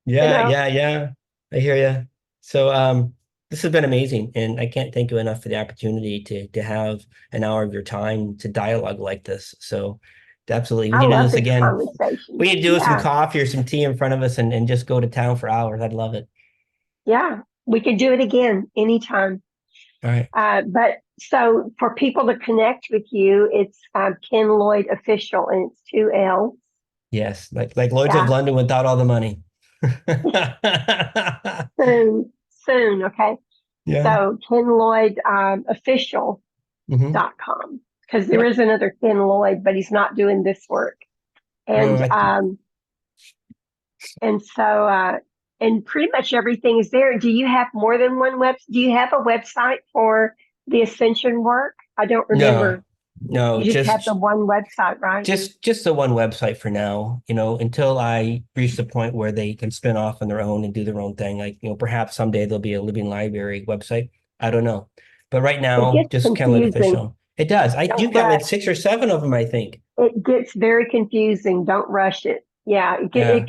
Yeah, know? yeah, yeah. I hear you. So, This has been amazing, and I can't thank you enough for the opportunity to have an hour of your time to dialogue like this. So absolutely, we I need to do love this this again. conversation. We need to do some Yeah, coffee or some tea in front of us and just go to town for hours. I'd love it. yeah. We could do it again anytime. All right. But so for people to connect with you, it's Ken Lloyd Official, and it's 2 L's. Yes, like Lloyd's of Yeah, London without all the money. soon. Okay. Yeah. So Ken Lloyd Official.com, Hmm. because there Yep. is another Ken Lloyd, but he's not doing this work. No, And um, and so and pretty much everything is there. Do you have more than one web? Do you have a website for the Ascension work? I don't no, remember. no, You just have the one website, right? just the one website for now, until I reach the point where they can spin off on their own and do their own thing. Like, perhaps someday there'll be a living library website. I don't know. But right It now, gets just Kenwood confusing. Official. It does. Don't You've got like rush. 6 or 7 of them, I think. It gets very confusing. Don't rush it. Yeah, Yeah.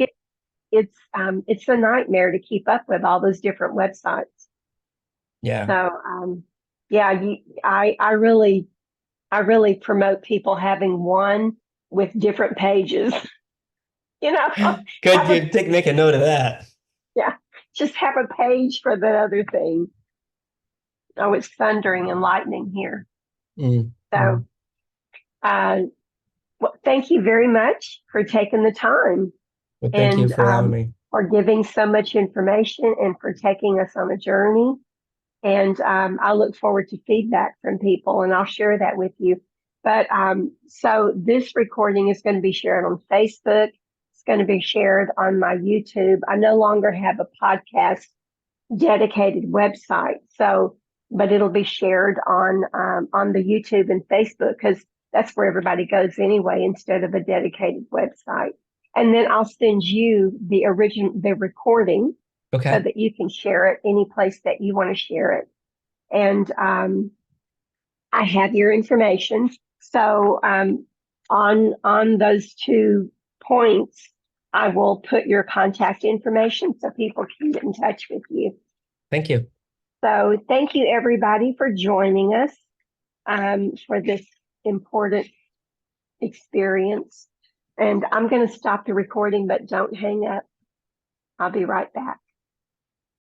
it's a nightmare to keep up with all those different websites. Yeah. So yeah, I really promote people having one with different pages. You know, Good. have a Make a note of that. yeah, just have a page for the other thing. Oh, it's thundering and lightning here. Mm, So mm. uh, well, thank you very much for taking the time Well, thank you and for allowing me. for giving so much information and for taking us on a journey. And I look forward to feedback from people, and I'll share that with you. But so this recording is going to be shared on Facebook. It's going to be shared on my YouTube. I no longer have a podcast dedicated website, so but it'll be shared on the YouTube and Facebook because that's where everybody goes anyway, instead of a dedicated website. And then I'll send you the recording so Okay. that you can share it any place that you want to share it. And I have your information. So on those 2 points, I will put your contact information so people can get in touch with you. Thank you. So thank you everybody for joining us for this important experience. And I'm going to stop the recording, but don't hang up. I'll be right back.